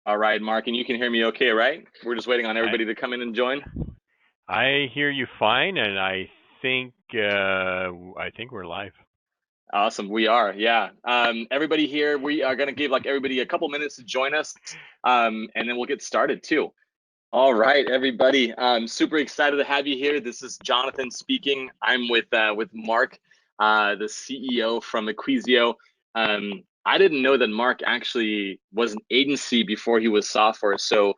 All right, Mark, and you can hear me okay, right? We're just waiting on I everybody to come in and join. I hear you fine, and I think we're live. Awesome, we are, yeah. Everybody here, we are gonna give like everybody a couple minutes to join us, and then we'll get started too. All right, everybody. I'm super excited to have you here. This is Jonathan speaking. I'm with Mark, the CEO from Equizio. I didn't know that Mark actually was an agency before he was software. So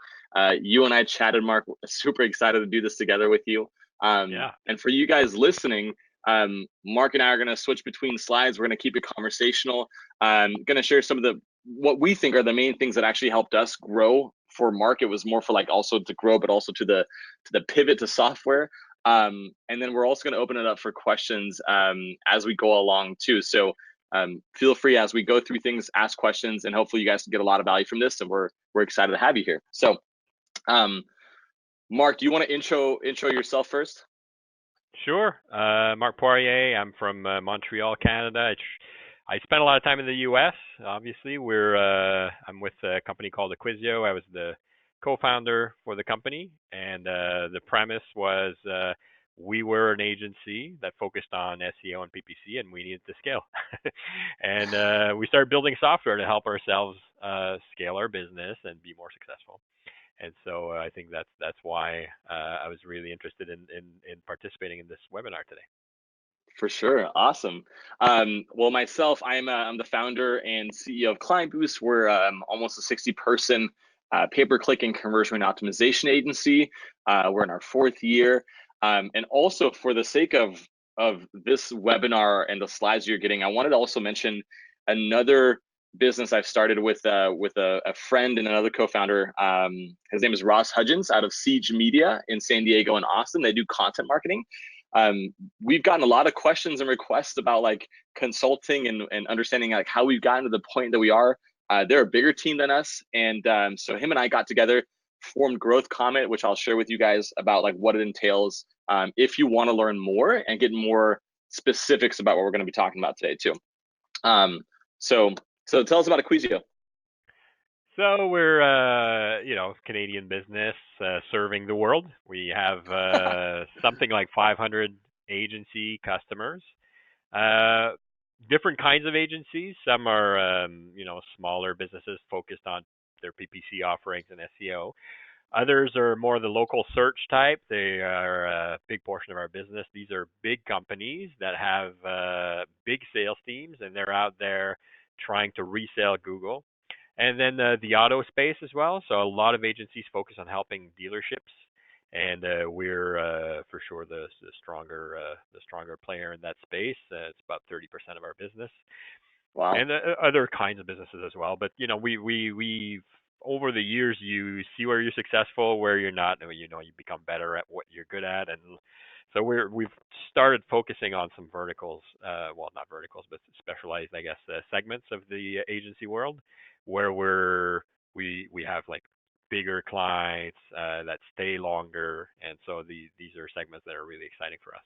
you and I chatted, Mark. Super excited to do this together with you. Yeah. And for you guys listening, Mark and I are going to switch between slides. We're going to keep it conversational. I'm going to share some of the what we think are the main things that actually helped us grow. For Mark, it was more for like also to grow, but also to the pivot to software. And then we're also going to open it up for questions as we go along too. So feel free as we go through things, ask questions, and hopefully you guys can get a lot of value from this. And we're excited to have you here. So, um, Mark, do you want to intro yourself first? Sure. Mark Poirier. I'm from Montreal, Canada. I spent a lot of time in the U.S. Obviously, I'm with a company called Equizio. I was the co-founder for the company, and the premise was we were an agency that focused on SEO and PPC, and we needed to scale. And we started building software to help ourselves scale our business and be more successful. And so I think that's why I was really interested in participating in this webinar today. For sure. Awesome. Well, myself, I'm the founder and CEO of Client Boost. We're almost a 60-person pay-per-click and conversion rate optimization agency. We're in our fourth year. And also for the sake of this webinar and the slides you're getting, I wanted to also mention another business I've started with a friend and another co-founder. His name is Ross Hudgens out of Siege Media in San Diego and Austin. They do content marketing. We've gotten a lot of questions and requests about like consulting and understanding like how we've gotten to the point that we are. They're a bigger team than us, and so him and I got together, formed Growth Comet, which I'll share with you guys about like what it entails. If you want to learn more and get more specifics about what we're going to be talking about today too. Um, so so tell us about Equizio. So we're Canadian business serving the world. We have something like 500 agency customers. Uh, Different kinds of agencies. Some are smaller businesses focused on their PPC offerings and SEO. Others are more the local search type. They are a big portion of our business. These are big companies that have big sales teams, and they're out there trying to resell Google. And then the auto space as well. So a lot of agencies focus on helping dealerships, and we're for sure the stronger player in that space. It's about 30% of our business, Wow. and other kinds of businesses as well. But we over the years you see where you're successful, where you're not. You become better at what you're good at, and so we've started focusing on some verticals. Well, not verticals, but specialized, I guess, segments of the agency world, where we have like bigger clients that stay longer, and so these are segments that are really exciting for us.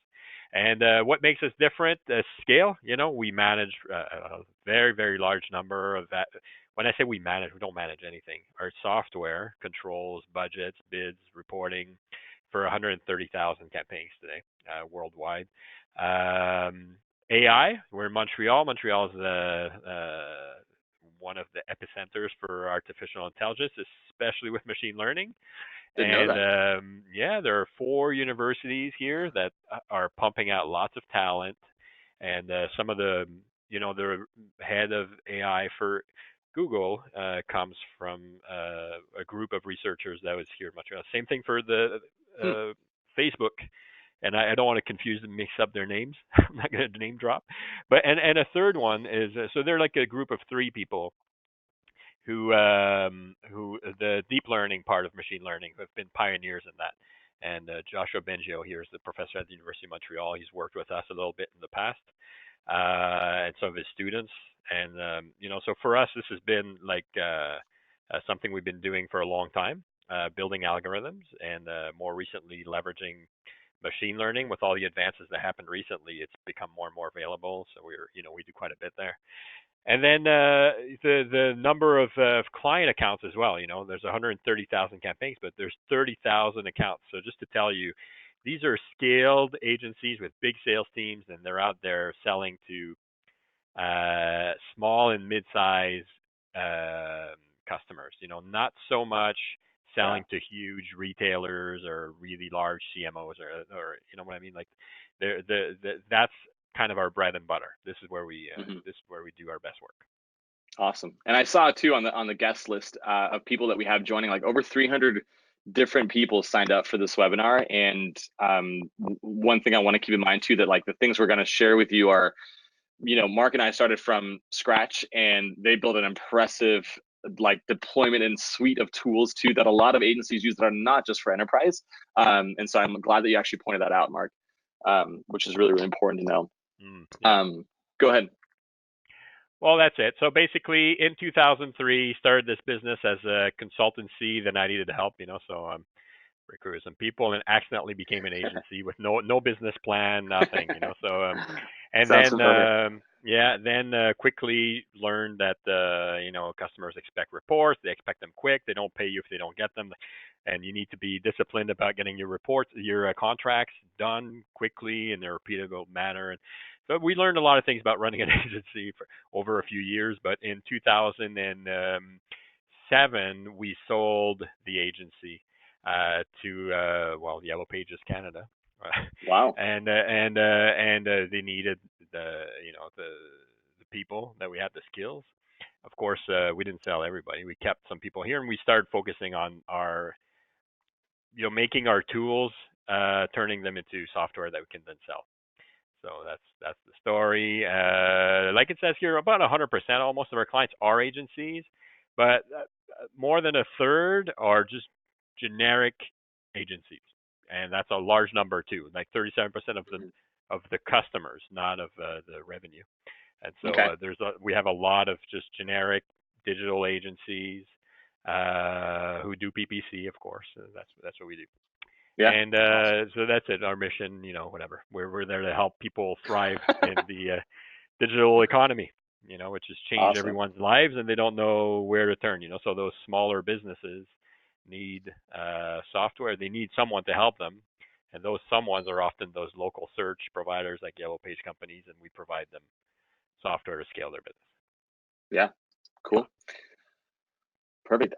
And what makes us different? Scale. We manage a very, very large number of that. When I say we manage, we don't manage anything. Our software controls budgets, bids, reporting for 130,000 campaigns today worldwide. AI, we're in Montreal. Montreal is one of the epicenters for artificial intelligence, especially with machine learning. Didn't know And that. yeah, there are 4 universities here that are pumping out lots of talent. And some of the head of AI for Google comes from a group of researchers that was here in Montreal. Same thing for the Hmm. Facebook. And I don't want to confuse and mix up their names. I'm not going to name drop. But and a third one is so they're like a group of 3 people who the deep learning part of machine learning have been pioneers in that. And Joshua Bengio here is the professor at the University of Montreal. He's worked with us a little bit in the past, and some of his students. And so for us, this has been like something we've been doing for a long time, building algorithms, and more recently leveraging machine learning with all the advances that happened recently, it's become more and more available. So we do quite a bit there. And then the number of client accounts as well. There's 130,000 campaigns, but there's 30,000 accounts. So just to tell you, these are scaled agencies with big sales teams, and they're out there selling to small and mid-size customers. Not so much selling to huge retailers or really large CMOs or you know what I mean. Like, that's kind of our bread and butter. This is where we do our best work. Awesome. And I saw too on the guest list of people that we have joining, like over 300 different people signed up for this webinar. And one thing I want to keep in mind too, that like the things we're going to share with you are, Mark and I started from scratch, and they built an impressive like deployment and suite of tools too that a lot of agencies use that are not just for enterprise. And so I'm glad that you actually pointed that out, Mark, which is really, really important to know. Yeah. Go ahead. Well, that's it. So basically, in 2003, started this business as a consultancy. Then I needed help, so recruited some people and accidentally became an agency with no business plan, nothing, So and Sounds then familiar. then quickly learned that customers expect reports. They expect them quick. They don't pay you if they don't get them, and you need to be disciplined about getting your reports, your contracts done quickly in a repeatable manner. And so we learned a lot of things about running an agency for over a few years. But in 2007, we sold the agency to Yellow Pages Canada. Wow. and they needed the people that we had, the skills. Of course, we didn't sell everybody. We kept some people here, and we started focusing on our making our tools, turning them into software that we can then sell. So that's the story. Like it says here, about 100%, almost of our clients are agencies, but more than a third are just generic agencies, and that's a large number too. Like 37% of the customers, not of the revenue. And so Okay. we have a lot of just generic digital agencies who do PPC, of course. That's what we do. Yeah. And Awesome. so that's it. Our mission, whatever. We're there to help people thrive in the digital economy, which has changed Awesome. everyone's lives, and they don't know where to turn. So those smaller businesses need software. They need someone to help them, and those someones are often those local search providers like Yellow Page companies, and we provide them software to scale their business. Yeah. Cool. Perfect.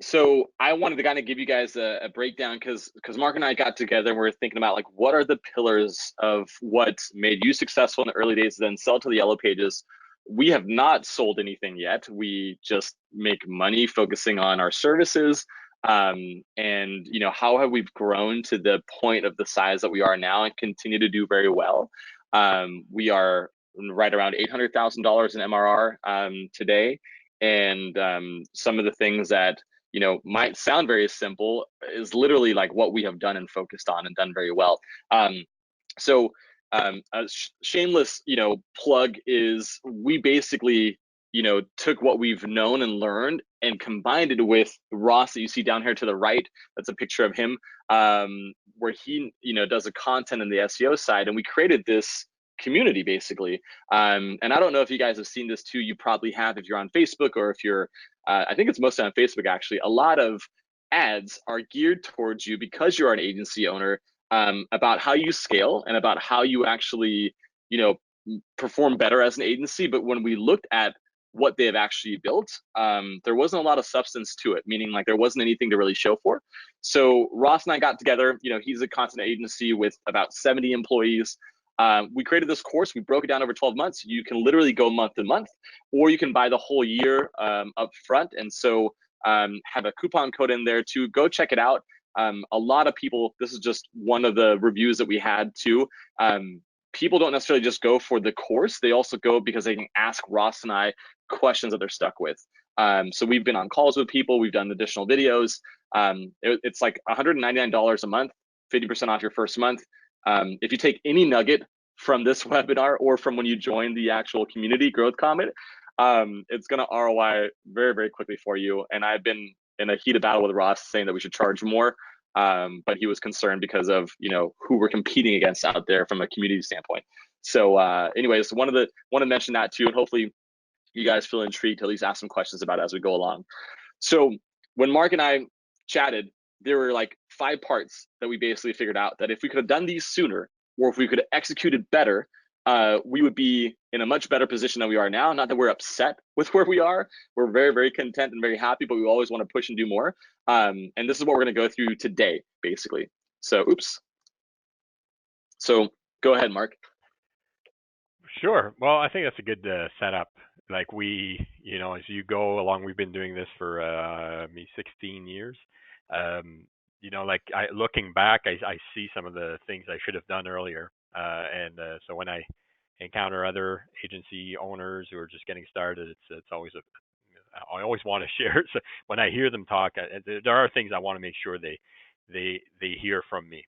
So I wanted to kind of give you guys a breakdown because Mark and I got together and we are thinking about like what are the pillars of what made you successful in the early days, then sell to the Yellow Pages. We have not sold anything yet. We just make money focusing on our services. And how have we grown to the point of the size that we are now and continue to do very well. We are right around $800,000 in MRR today. And some of the things that might sound very simple is literally like what we have done and focused on and done very well. So a shameless plug is we basically took what we've known and learned and combined it with Ross that you see down here to the right. That's a picture of him where he does the content in the SEO side, and we created this community basically. And I don't know if you guys have seen this too. You probably have if you're on Facebook, or if you're I think it's mostly on Facebook actually. A lot of ads are geared towards you because you're an agency owner, about how you scale and about how you actually perform better as an agency. But when we looked at what they have actually built, there wasn't a lot of substance to it, meaning like there wasn't anything to really show for. So Ross and I got together. He's a content agency with about 70 employees. We created this course. We broke it down over 12 months. You can literally go month to month, or you can buy the whole year up front. And so have a coupon code in there to go check it out. A lot of people, this is just one of the reviews that we had too. People don't necessarily just go for the course. They also go because they can ask Ross and I questions that they're stuck with. So we've been on calls with people. We've done additional videos. It's like $199 a month, 50% off your first month. If you take any nugget from this webinar or from when you join the actual community Growth Comet, it's going to ROI very, very quickly for you. And I've been in a heated battle with Ross saying that we should charge more. but he was concerned because of who we're competing against out there from a community standpoint. So, anyways, want to mention that too, and hopefully you guys feel intrigued to at least ask some questions about it as we go along. So when Mark and I chatted, there were like 5 parts that we basically figured out that if we could have done these sooner, or if we could have executed better, we would be in a much better position than we are now. Not that we're upset with where we are. We're very, very content and very happy, but we always want to push and do more. And this is what we're going to go through today, basically. So, oops. So go ahead, Mark. Sure. Well, I think that's a good setup. Like as you go along, we've been doing this for 16 years. Looking back, I see some of the things I should have done earlier. So when I encounter other agency owners who are just getting started, it's always I always want to share. So when I hear them talk, there are things I want to make sure they hear from me.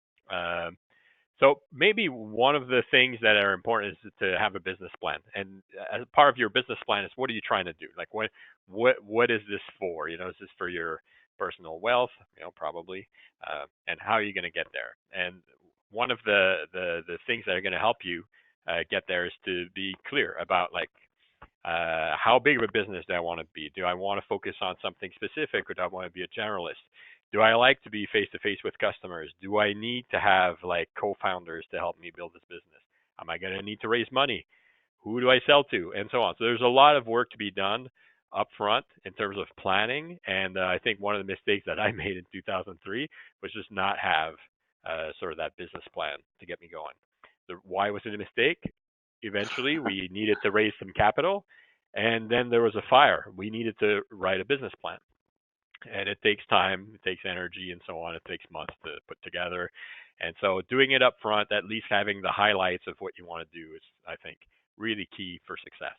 So maybe one of the things that are important is to have a business plan, and as part of your business plan is what are you trying to do? Like what is this for? Is this for your personal wealth? Probably, and how are you going to get there? And one of the things that are going to help you get there is to be clear about how big of a business do I want to be? Do I want to focus on something specific, or do I want to be a generalist? Do I like to be face to face with customers? Do I need to have co-founders to help me build this business? Am I going to need to raise money? Who do I sell to? And so on. So there's a lot of work to be done up front in terms of planning. And I think one of the mistakes that I made in 2003 was just not have sort of that business plan to get me going. Why was it a mistake? Eventually, we needed to raise some capital, and then there was a fire. We needed to write a business plan. And it takes time, it takes energy, and so on. It takes months to put together. And so doing it up front, at least having the highlights of what you want to do is, I think, really key for success.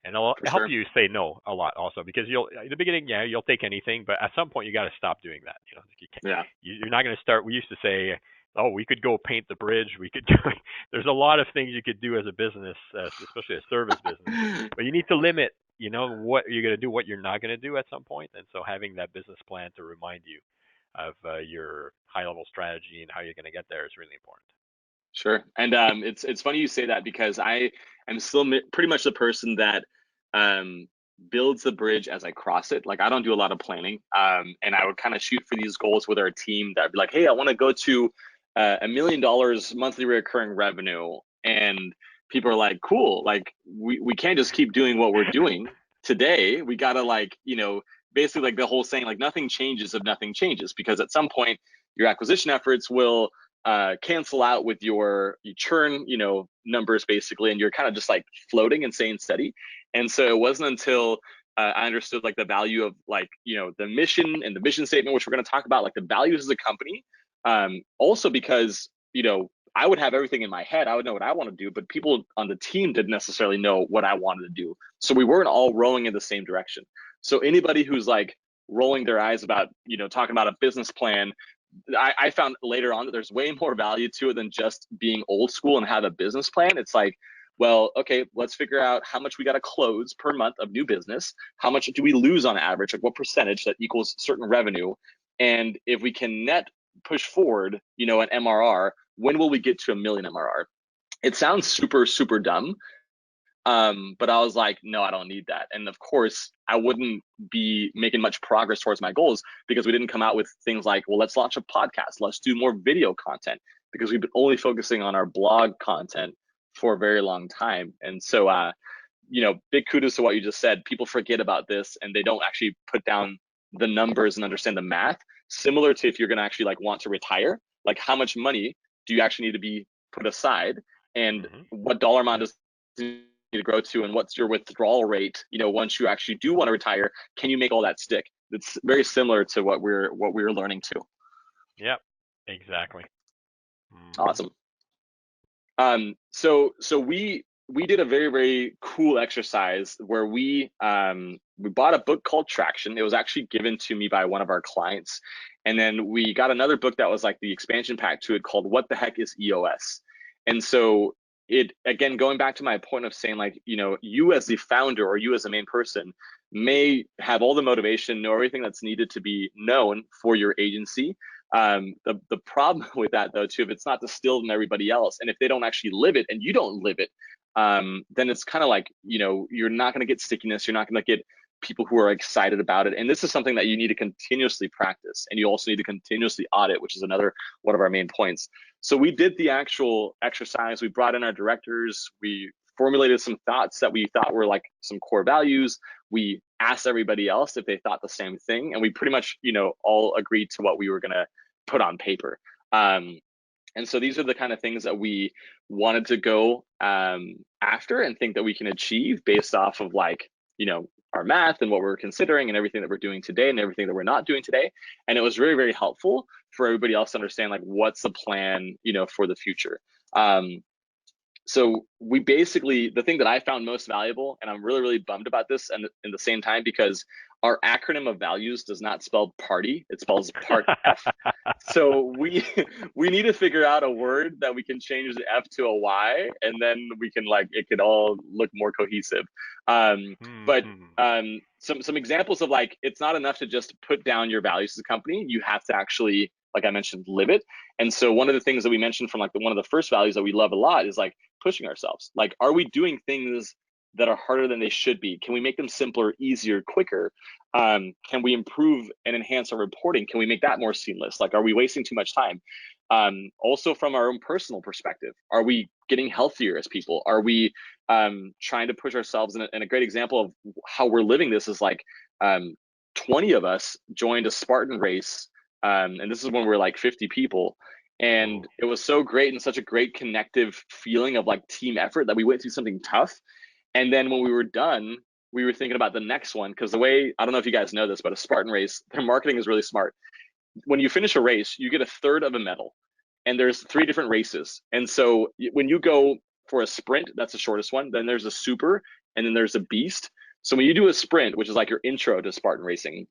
And it'll help you say no a lot also, because in the beginning, you'll take anything, but at some point you got to stop doing that. You're not going to start. We used to say, oh, we could go paint the bridge. We could do. There's a lot of things you could do as a business, especially a service business, but you need to limit what you're going to do, what you're not going to do at some point. And so having that business plan to remind you of your high level strategy and how you're going to get there is really important. Sure. And it's funny you say that, because I am still pretty much the person that builds the bridge as I cross it. Like, I don't do a lot of planning, and I would kind of shoot for these goals with our team that would be like, hey, I want to go to $1 million monthly recurring revenue. And people are like, cool, like we can't just keep doing what we're doing today. We gotta basically, like the whole saying, like nothing changes if nothing changes, because at some point your acquisition efforts will cancel out with your churn numbers basically, and you're kind of just like floating and staying steady. And so it wasn't until I understood like the value of the mission and the vision statement, which we're going to talk about, like the values as a company. Also because I would have everything in my head. I would know what I want to do, but people on the team didn't necessarily know what I wanted to do. So we weren't all rowing in the same direction. So anybody who's like rolling their eyes about, talking about a business plan, I found later on that there's way more value to it than just being old school and have a business plan. It's like, well, okay, let's figure out how much we got to close per month of new business. How much do we lose on average? Like what percentage that equals certain revenue? And if we can net push forward, an MRR, when will we get to 1 million MRR? It sounds super, super dumb. But I was like, no, I don't need that. And of course, I wouldn't be making much progress towards my goals because we didn't come out with things like, well, let's launch a podcast. Let's do more video content, because we've been only focusing on our blog content for a very long time. And so, big kudos to what you just said. People forget about this and they don't actually put down the numbers and understand the math. Similar to if you're going to actually want to retire, like how much money do you actually need to be put aside, and what dollar amount does to grow to, and what's your withdrawal rate once you actually do want to retire? Can you make all that stick? It's very similar to what we're learning too. Yep, exactly. Awesome. So we did a very, very cool exercise where we bought a book called Traction. It was actually given to me by one of our clients, and then we got another book that was like the expansion pack to it called What the Heck is EOS? And so it, again, going back to my point of saying, you as the founder or you as the main person, may have all the motivation, know everything that's needed to be known for your agency. The problem with that though too, if it's not distilled in everybody else, and if they don't actually live it and you don't live it, then it's kind of like, you're not going to get stickiness. You're not going to get people who are excited about it. And this is something that you need to continuously practice, and you also need to continuously audit, which is another one of our main points. So we did the actual exercise. We brought in our directors. We formulated some thoughts that we thought were like some core values. We asked everybody else if they thought the same thing, and we pretty much, all agreed to what we were going to put on paper. And so these are the kind of things that we wanted to go after and think that we can achieve based off of like, our math and what we're considering and everything that we're doing today and everything that we're not doing today. And it was very, very helpful for everybody else to understand like what's the plan, for the future. So we basically, the thing that I found most valuable, and I'm really, really bummed about this, and in the same time, because our acronym of values does not spell party, it spells part F. So we we need to figure out a word that we can change the F to a Y, and then we can like it could all look more cohesive. But some examples of like it's not enough to just put down your values as a company. You have to actually, like I mentioned, live it. And so one of the things that we mentioned from like one of the first values that we love a lot is like pushing ourselves. Like, are we doing things that are harder than they should be? Can we make them simpler, easier, quicker? Can we improve and enhance our reporting? Can we make that more seamless? Like, are we wasting too much time? Also from our own personal perspective, are we getting healthier as people? Are we trying to push ourselves? And a great example of how we're living this is like 20 of us joined a Spartan race. And this is when we're like 50 people. And it was so great and such a great connective feeling of like team effort that we went through something tough. And then when we were done, we were thinking about the next one. Because the way, I don't know if you guys know this, but a Spartan race, their marketing is really smart. When you finish a race, you get a third of a medal. And there's 3 different races. And so when you go for a sprint, that's the shortest one. Then there's a super, and then there's a beast. So when you do a sprint, which is like your intro to Spartan racing,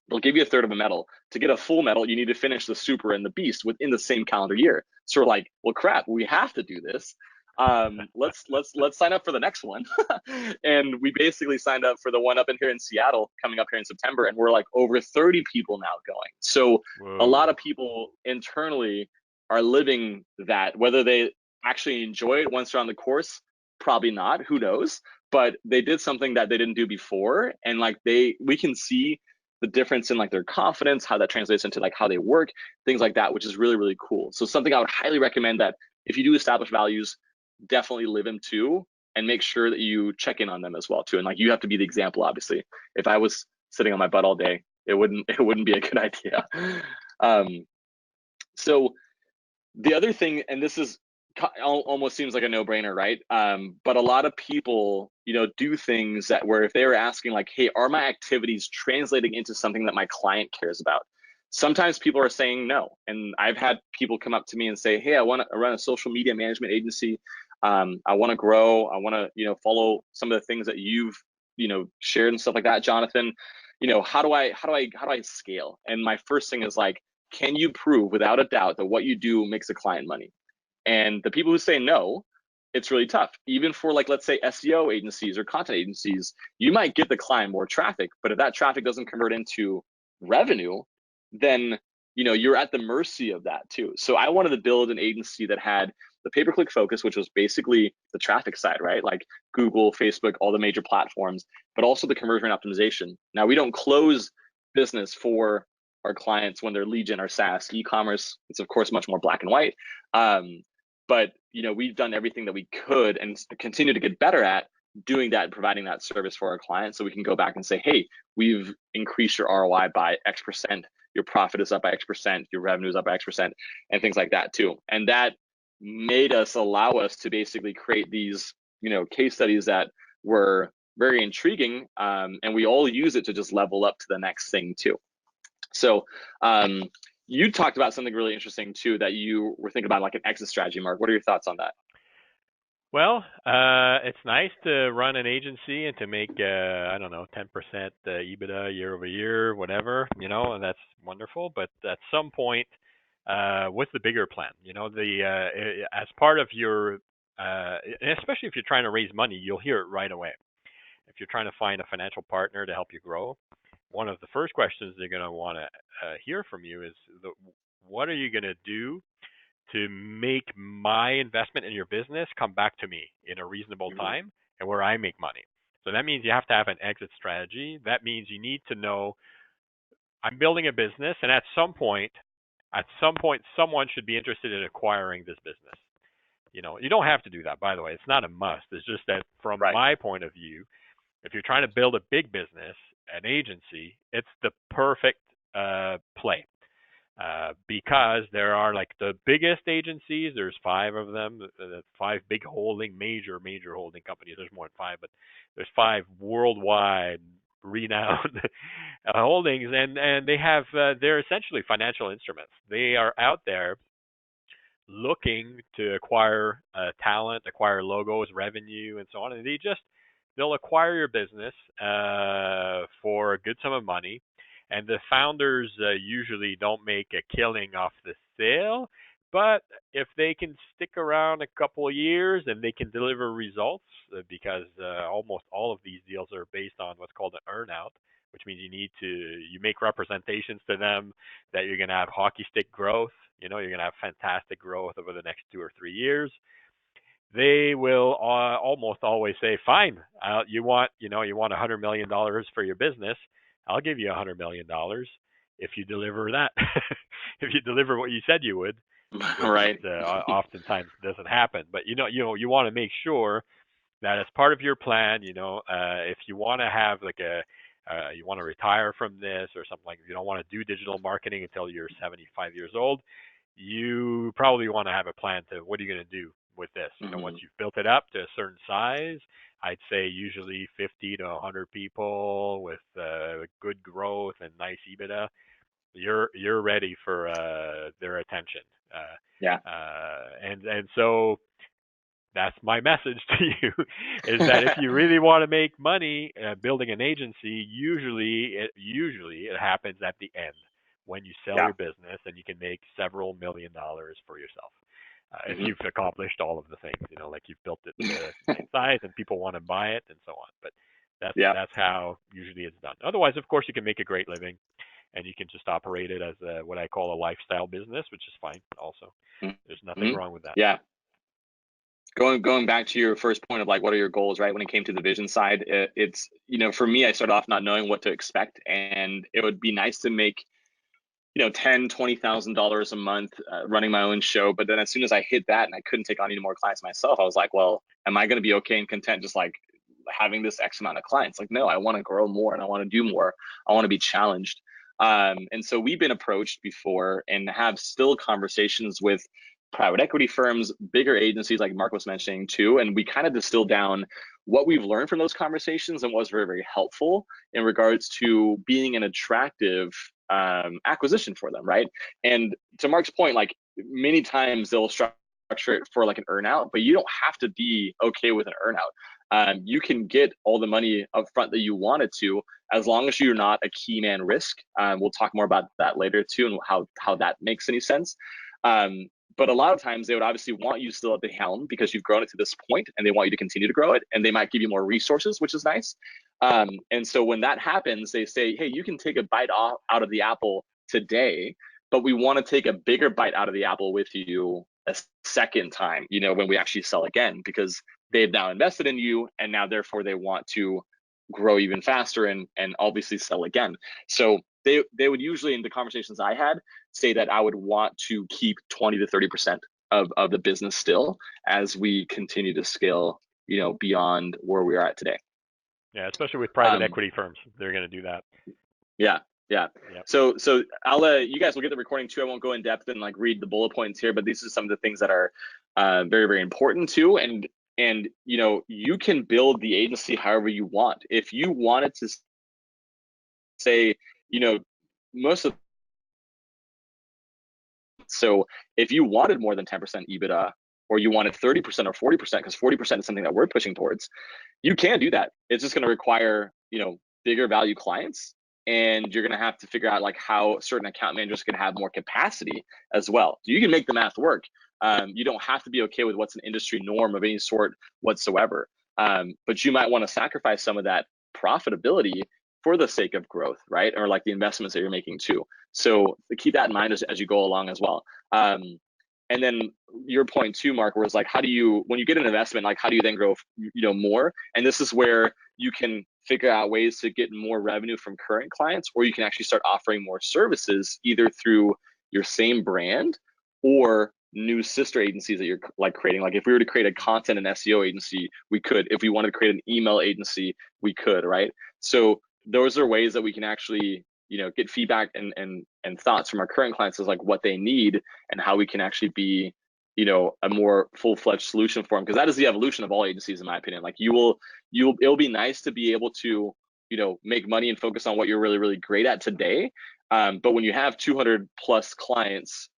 they'll give you a third of a medal. To get a full medal, you need to finish the super and the beast within the same calendar year. So we're like, well, crap, we have to do this. Let's sign up for the next one. And we basically signed up for the one up in here in Seattle coming up here in September, and we're like over 30 people now going. So a lot of people internally are living that. Whether they actually enjoy it once they're on the course, probably not, who knows, but they did something that they didn't do before, and like we can see the difference in like their confidence, how that translates into like how they work, things like that, which is really, really cool. So something I would highly recommend, that if you do establish values, definitely live them too, and make sure that you check in on them as well too. And like you have to be the example, obviously. If I was sitting on my butt all day, it wouldn't be a good idea. So the other thing, and this is almost seems like a no-brainer, right? But a lot of people, do things that where if they were asking like, hey, are my activities translating into something that my client cares about? Sometimes people are saying no. And I've had people come up to me and say, hey, I want to run a social media management agency. I want to grow. I want to, follow some of the things that you've, shared and stuff like that, Jonathan. How do I scale? And my first thing is like, can you prove without a doubt that what you do makes a client money? And the people who say no, it's really tough. Even for like, let's say SEO agencies or content agencies, you might get the client more traffic, but if that traffic doesn't convert into revenue, then you're at the mercy of that too. So I wanted to build an agency that had the pay-per-click focus, which was basically the traffic side, right? Like Google, Facebook, all the major platforms, but also the conversion rate optimization. Now we don't close business for our clients when they're lead gen or SaaS. E-commerce, it's of course much more black and white. But we've done everything that we could and continue to get better at doing that and providing that service for our clients, so we can go back and say, hey, we've increased your ROI by X%, your profit is up by X%, your revenue is up by X%, and things like that too. And that made us allow us to basically create these case studies that were very intriguing, and we all use it to just level up to the next thing too. So you talked about something really interesting too, that you were thinking about, like an exit strategy, Mark. What are your thoughts on that? Well, it's nice to run an agency and to make, I don't know, 10% EBITDA year over year, whatever, and that's wonderful. But at some point, what's the bigger plan? As part of your, especially if you're trying to raise money, you'll hear it right away. if you're trying to find a financial partner to help you grow, one of the first questions they're going to want to hear from you is, what are you going to do to make my investment in your business come back to me in a reasonable Mhm. time and where I make money? So that means you have to have an exit strategy. That means you need to know, I'm building a business, and at some point, someone should be interested in acquiring this business. You don't have to do that, by the way. It's not a must. It's just that from Right. my point of view, if you're trying to build a big business, an agency, it's the perfect play. Because there are like the biggest agencies, there's five of them, five big major holding companies. There's more than five, but there's five worldwide renowned holdings, and they're essentially financial instruments. They are out there looking to acquire talent, acquire logos, revenue, and so on, and they'll acquire your business for a good sum of money, and the founders usually don't make a killing off the sale, but if they can stick around a couple of years and they can deliver results, because almost all of these deals are based on what's called an earnout, which means you make representations to them that you're going to have hockey stick growth. You're going to have fantastic growth over the next 2 or 3 years. They will almost always say, "Fine, you want $100 million for your business. I'll give you $100 million if you deliver that. If you deliver what you said you would," which is Right. oftentimes doesn't happen. But you want to make sure that as part of your plan, if you want to have like you want to retire from this or something, like you don't want to do digital marketing until you're 75 years old, you probably want to have a plan to what are you going to do with this. Once Mhm. you've built it up to a certain size, I'd say usually 50 to 100 people with good growth and nice EBITDA, you're ready for their attention. Yeah. And so that's my message to you, is that if you really want to make money building an agency, usually it happens at the end, when you sell Yeah. your business and you can make several $1 million for yourself, if Mhm. you've accomplished all of the things, like you've built it to a good size and people want to buy it and so on. But that's Yeah. that's how usually it's done. Otherwise, of course, you can make a great living and you can just operate it as what I call a lifestyle business, which is fine also. There's nothing Mhm. wrong with that. Yeah. Going back to your first point of like what are your goals, right? When it came to the vision side, it's for me, I started off not knowing what to expect, and it would be nice to make $10,000-$20,000 a month running my own show. But then as soon as I hit that and I couldn't take on any more clients myself, I was like, well, am I going to be okay and content just like having this X amount of clients? Like, no, I want to grow more and I want to do more. I want to be challenged. And so we've been approached before and have still conversations with private equity firms, bigger agencies like Mark was mentioning too. And we kind of distill down what we've learned from those conversations and what was very, very helpful in regards to being an attractive acquisition for them, right? And to Mark's point, like many times they'll structure it for like an earnout, but you don't have to be okay with an earnout. You can get all the money up front that you wanted to, as long as you're not a key man risk. We'll talk more about that later too, and how that makes any sense. But a lot of times they would obviously want you still at the helm because you've grown it to this point and they want you to continue to grow it, and they might give you more resources, which is nice. And so when that happens, they say, hey, you can take a bite out of the apple today, but we want to take a bigger bite out of the apple with you a second time, when we actually sell again, because they've now invested in you and now therefore they want to grow even faster and obviously sell again. So they would usually, in the conversations I had, say that I would want to keep 20 to 30% of the business still as we continue to scale, beyond where we are at today. Yeah, especially with private Um, equity firms, they're going to do that. yeah, yeah. Yep. So I'll you guys will get the recording too. I won't go in depth and like read the bullet points here, but these are some of the things that are very, very important too. And you can build the agency however you want. If you wanted to say, you know, most of so if you wanted more than 10% EBITDA, or you wanted 30% or 40%, because 40% is something that we're pushing towards, you can do that. It's just going to require, bigger value clients. And you're going to have to figure out like how certain account managers can have more capacity as well. So you can make the math work. You don't have to be okay with what's an industry norm of any sort whatsoever. but you might want to sacrifice some of that profitability for the sake of growth, right? Or like the investments that you're making too. So keep that in mind as you go along as well. And then your point too, Mark, was like, how do you, when you get an investment, like how do you then grow, more? And this is where you can figure out ways to get more revenue from current clients, or you can actually start offering more services either through your same brand or new sister agencies that you're like creating. Like if we were to create a content and SEO agency, we could. If we wanted to create an email agency, we could, right? So those are ways that we can actually, get feedback and thoughts from our current clients is like what they need and how we can actually be, a more full-fledged solution for them. Because that is the evolution of all agencies, in my opinion. Like it'll be nice to be able to, make money and focus on what you're really, really great at today. But when you have 200 plus clients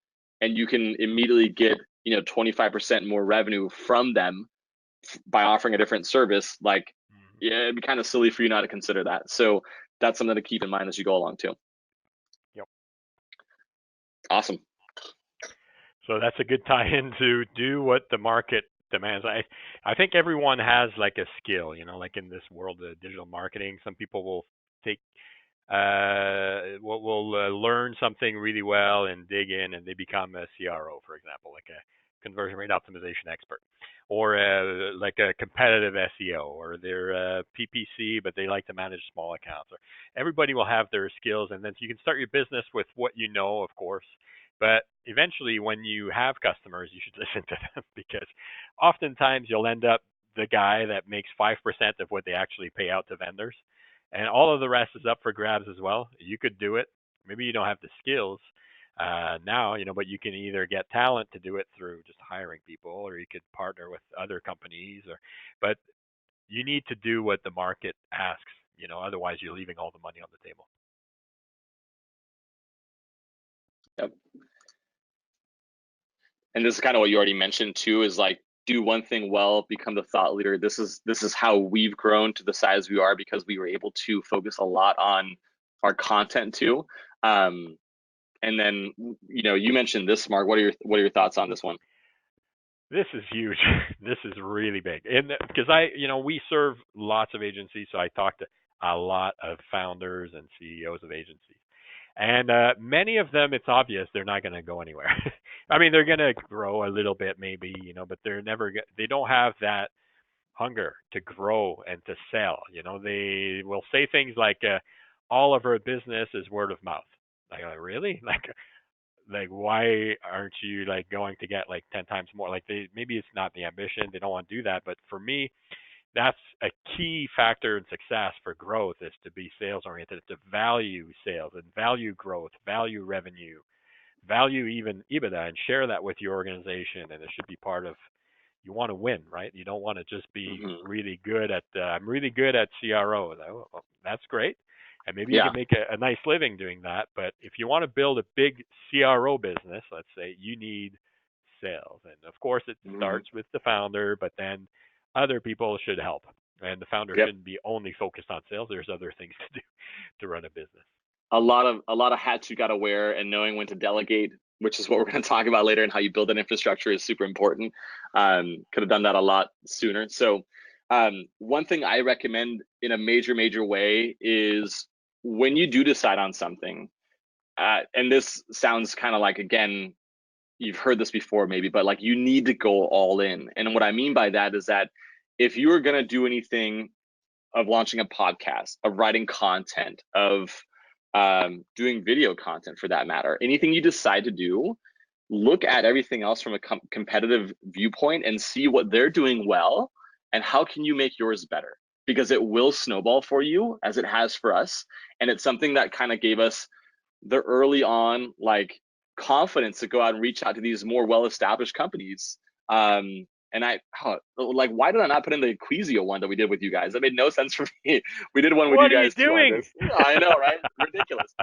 and you can immediately get, 25% more revenue from them by offering a different service, like, yeah, it'd be kind of silly for you not to consider that. So that's something to keep in mind as you go along too. Yep. Awesome. So that's a good tie-in to do what the market demands. I think everyone has like a skill, like in this world of digital marketing. Some people will take will learn something really well and dig in, and they become a CRO, for example, like a conversion rate optimization expert, or like a competitive SEO, or they're a PPC, but they like to manage small accounts. Or everybody will have their skills, and then you can start your business with what you know, of course. But eventually, when you have customers, you should listen to them because oftentimes you'll end up the guy that makes 5% of what they actually pay out to vendors, and all of the rest is up for grabs as well. You could do it. Maybe you don't have the skills now, but you can either get talent to do it through just hiring people, or you could partner with other companies. But you need to do what the market asks. Otherwise you're leaving all the money on the table. Yep. And this is kind of what you already mentioned too, is like do one thing well, become the thought leader. This is how we've grown to the size we are, because we were able to focus a lot on our content too. And then you mentioned this, Mark. What are your thoughts on this one? This is huge. This is really big, and because we serve lots of agencies, so I talk to a lot of founders and CEOs of agencies. And many of them, it's obvious they're not going to go anywhere. I mean, they're going to grow a little bit, maybe, but they don't have that hunger to grow and to sell. They will say things like, all of our business is word of mouth. Like, really? Like, why aren't you like going to get like 10 times more? Like, maybe it's not the ambition. They don't want to do that. But for me, that's a key factor in success for growth, is to be sales oriented, to value sales and value growth, value revenue, value even EBITDA, and share that with your organization. And it should be part of, you want to win, right? You don't want to just be really good at, I'm really good at CRO. Well, that's great. And maybe you can make a nice living doing that. But if you want to build a big CRO business, let's say, you need sales. And of course, it starts with the founder, but then other people should help. And the founder shouldn't be only focused on sales. There's other things to do to run a business. A lot of hats you got to wear, and knowing when to delegate, which is what we're going to talk about later, and how you build an infrastructure is super important. Could have done that a lot sooner. So one thing I recommend in a major way is when you do decide on something, and this sounds kind of like, again, you've heard this before maybe, but like you need to go all in. And what I mean by that is that if you are going to do anything, of launching a podcast, of writing content, of doing video content for that matter, anything you decide to do, look at everything else from a competitive viewpoint and see what they're doing well and how can you make yours better, because it will snowball for you as it has for us. And it's something that kind of gave us the early on like confidence to go out and reach out to these more well-established companies. And like, why did I not put in the Equizio one that we did with you guys? That made no sense for me. We did one with What you are guys you too on doing? this. I know, right? Ridiculous.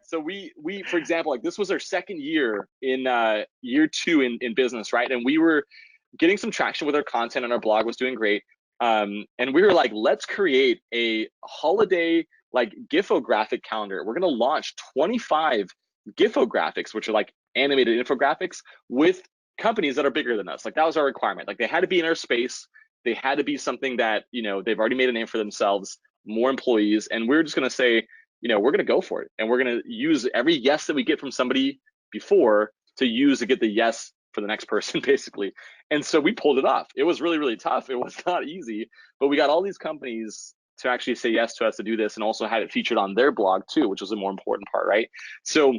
So we, for example, like this was our second year in year two in business, right? And we were getting some traction with our content, and our blog was doing great. And we were like, let's create a holiday like gifographic calendar. We're gonna launch 25 gifographics, which are like animated infographics with companies that are bigger than us. Like that was our requirement. Like they had to be in our space. They had to be something that, they've already made a name for themselves, more employees. And we're just going to say, we're going to go for it. And we're going to use every yes that we get from somebody before to use to get the yes for the next person, basically. And so we pulled it off. It was really, really tough. It was not easy, but we got all these companies to actually say yes to us to do this, and also had it featured on their blog too, which was the more important part, right? So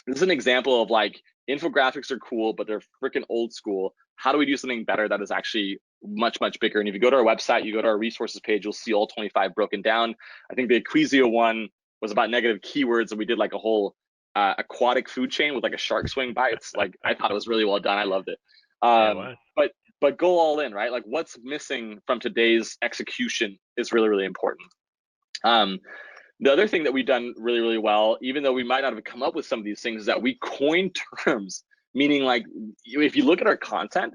this is an example of like, infographics are cool, but they're freaking old school. How do we do something better that is actually much, much bigger? And if you go to our website, you go to our resources page, you'll see all 25 broken down. I think the Ecclesia one was about negative keywords, and we did like a whole aquatic food chain with like a shark swing bites. Like, I thought it was really well done. I loved it. Yeah, it Um, was. but go all in, right? Like, what's missing from today's execution is really, really important. Um, the other thing that we've done really, really well, even though we might not have come up with some of these things, is that we coin terms, meaning like, if you look at our content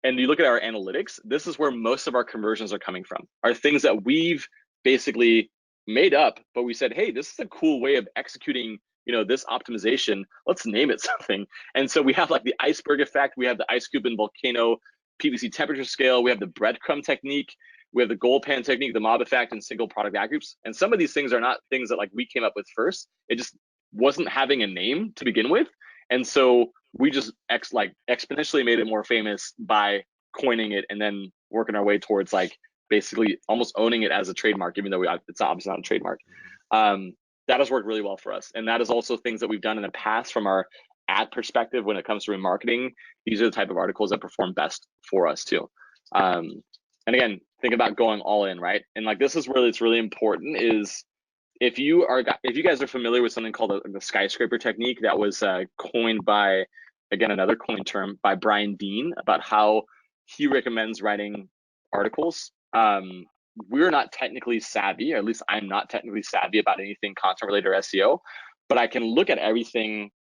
and you look at our analytics, this is where most of our conversions are coming from, are things that we've basically made up, but we said, hey, this is a cool way of executing, this optimization. Let's name it something. And so we have like the iceberg effect, we have the ice cube and volcano PVC temperature scale, we have the breadcrumb technique, we have the gold pan technique, the mob effect, and single product ad groups. And some of these things are not things that like we came up with first. It just wasn't having a name to begin with. And so we just exponentially made it more famous by coining it and then working our way towards like basically almost owning it as a trademark, even though it's obviously not a trademark. That has worked really well for us. And that is also things that we've done in the past from our ad perspective when it comes to remarketing. These are the type of articles that perform best for us too. And again, think about going all in, right? And like, this is where it's really important is if you guys are familiar with something called the skyscraper technique, that was coined by, again, another coin term by Brian Dean, about how he recommends writing articles. We're not technically savvy, or at least I'm not technically savvy about anything content related or SEO, but I can look at everything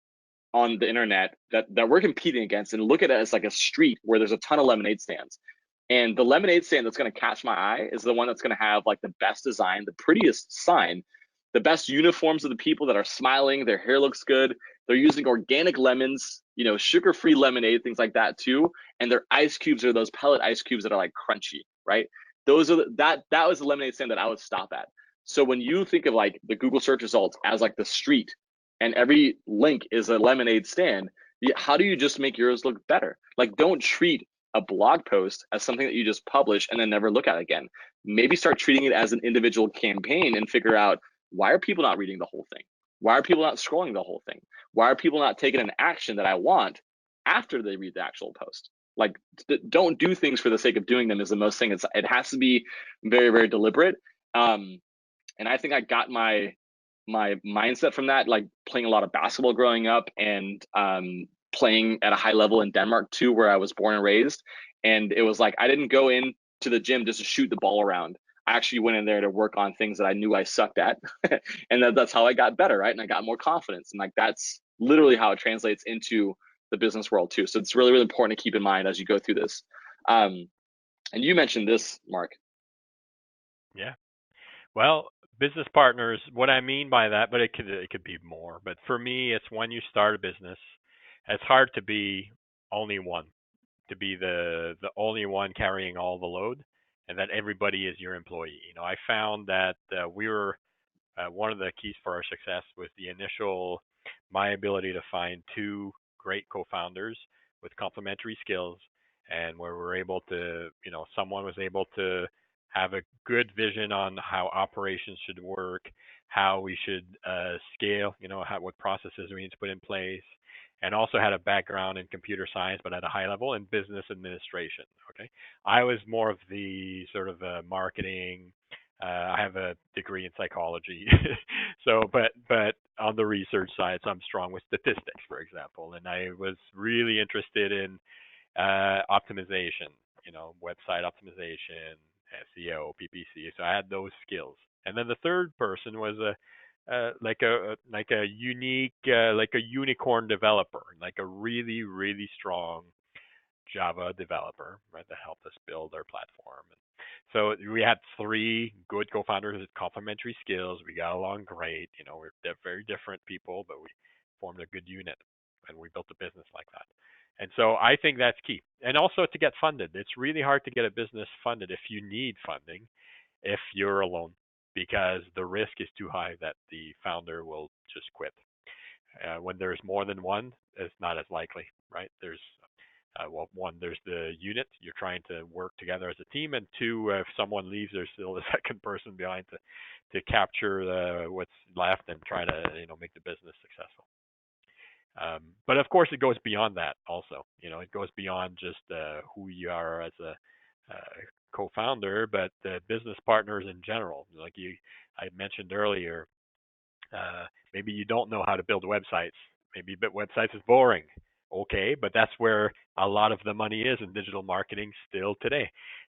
on the internet that we're competing against and look at it as like a street where there's a ton of lemonade stands. And the lemonade stand that's going to catch my eye is the one that's going to have like the best design, the prettiest sign, the best uniforms of the people that are smiling, their hair looks good, they're using organic lemons, sugar-free lemonade, things like that too. And their ice cubes are those pellet ice cubes that are like crunchy, right? Those are that was the lemonade stand that I would stop at. So when you think of like the Google search results as like the street, and every link is a lemonade stand, how do you just make yours look better? Like, don't treat a blog post as something that you just publish and then never look at again. Maybe start treating it as an individual campaign and figure out, why are people not reading the whole thing? Why are people not scrolling the whole thing? Why are people not taking an action that I want after they read the actual post? Like, don't do things for the sake of doing them is the most thing. It has to be very, very deliberate. And I think I got my mindset from that, like playing a lot of basketball growing up, and playing at a high level in Denmark too, where I was born and raised. And it was like, I didn't go in to the gym just to shoot the ball around. I actually went in there to work on things that I knew I sucked at. And that's how I got better, right? And I got more confidence. And like, that's literally how it translates into the business world too. So it's really, really important to keep in mind as you go through this. And you mentioned this, Mark. Yeah. Well, business partners, what I mean by that, but it could be more. But for me, it's when you start a business, it's hard to be only one, to be the only one carrying all the load, and that everybody is your employee. I found that we were one of the keys for our success was the initial my ability to find two great co-founders with complementary skills, and where we're able to, someone was able to have a good vision on how operations should work, how we should scale, what processes we need to put in place, and also had a background in computer science, but at a high level in business administration. Okay, I was more of the sort of marketing. I have a degree in psychology, so but on the research side, so I'm strong with statistics, for example, and I was really interested in optimization, website optimization, SEO, PPC. So I had those skills. And then the third person was like a unique like a unicorn developer, like a really really strong Java developer, right, that helped us build our platform. And so we had three good co-founders with complementary skills. We got along great. We're very different people, but we formed a good unit. and we built a business like that. And so I think that's key. And also to get funded. It's really hard to get a business funded if you need funding if you're alone because the risk is too high that the founder will just quit. When there's more than one, it's not as likely, right? There's well, one, there's the unit. You're trying to work together as a team, and two, if someone leaves, there's still a second person behind to capture what's left and try to make the business successful. But of course, it goes beyond that. Also, it goes beyond just who you are as a co-founder, but business partners in general. Like I mentioned earlier, maybe you don't know how to build websites. Maybe websites is boring. Okay, but that's where a lot of the money is in digital marketing still today.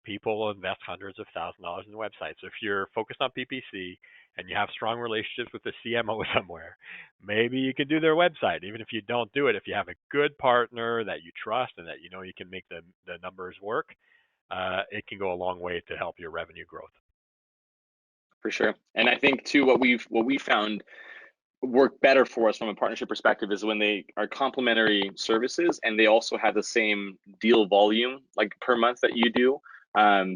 People invest hundreds of thousands of dollars in websites. So if you're focused on PPC and you have strong relationships with the CMO somewhere, maybe you can do their website. Even if you don't do it, if you have a good partner that you trust and that you can make the numbers work, it can go a long way to help your revenue growth. For sure. And I think too, what we found work better for us from a partnership perspective is when they are complementary services and they also have the same deal volume like per month that you do.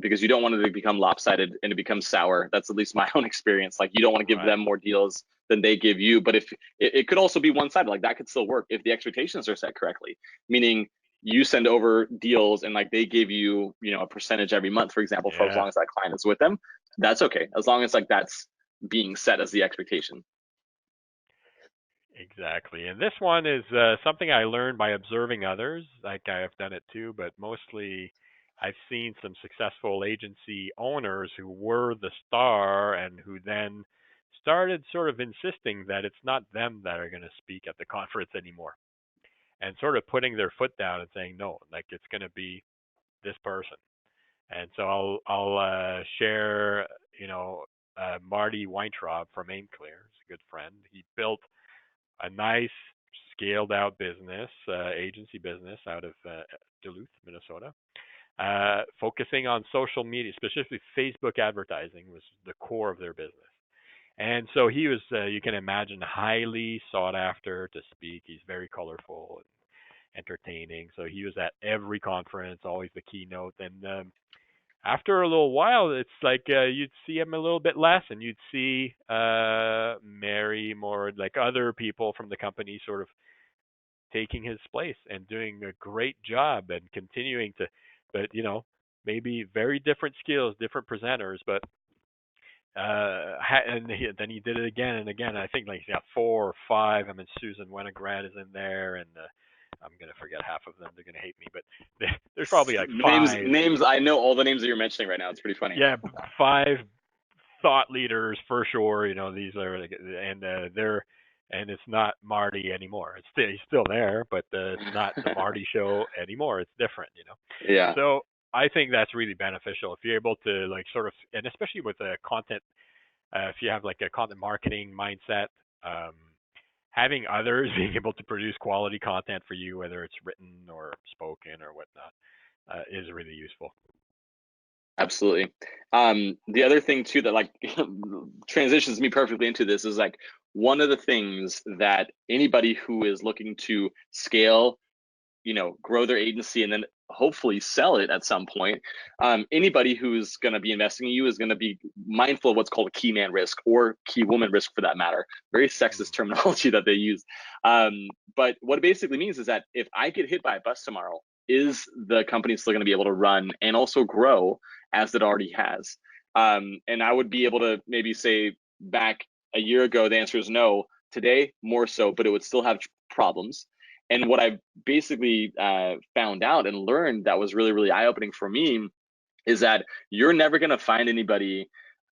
Because you don't want it to become lopsided and it becomes sour. That's at least my own experience. Like you don't want to give them more deals than they give you. But if it could also be one-sided, like that could still work if the expectations are set correctly. Meaning you send over deals and like they give you, a percentage every month, for example, for as long as that client is with them. That's okay. As long as like that's being set as the expectation. Exactly. And this one is something I learned by observing others. Like I have done it too, but mostly I've seen some successful agency owners who were the star and who then started sort of insisting that it's not them that are going to speak at the conference anymore and sort of putting their foot down and saying, no, like it's going to be this person. And so I'll share, Marty Weintraub from AimClear. He's a good friend. He built a nice scaled out business, agency business out of Duluth, Minnesota, focusing on social media, specifically Facebook advertising was the core of their business. And so he was, you can imagine, highly sought after to speak. He's very colorful and entertaining. So he was at every conference, always the keynote. And after a little while, it's like you'd see him a little bit less, and you'd see Mary, more like other people from the company, sort of taking his place and doing a great job and continuing to, but maybe very different skills, different presenters, but then he did it again and again. I think like he got 4 or 5. I mean, Susan Winograd is in there, and I'm gonna forget half of them. They're gonna hate me, but there's probably like 5 names. I know all the names that you're mentioning right now. It's pretty funny. Yeah, 5 thought leaders for sure. These are, and they're, and it's not Marty anymore. He's still there, but it's not the Marty show anymore. It's different. Yeah. So I think that's really beneficial if you're able to like sort of, and especially with the content, if you have like a content marketing mindset. Having others being able to produce quality content for you, whether it's written or spoken or whatnot, is really useful. Absolutely. The other thing too that like transitions me perfectly into this is like one of the things that anybody who is looking to scale, grow their agency and then hopefully sell it at some point, anybody who's going to be investing in you is going to be mindful of what's called a key man risk or key woman risk for that matter. Very sexist terminology that they use. But what it basically means is that if I get hit by a bus tomorrow, is the company still going to be able to run and also grow as it already has? And I would be able to maybe say back a year ago, the answer is no. Today, more so, but it would still have problems. And what I basically found out and learned that was really, really eye-opening for me is that you're never going to find anybody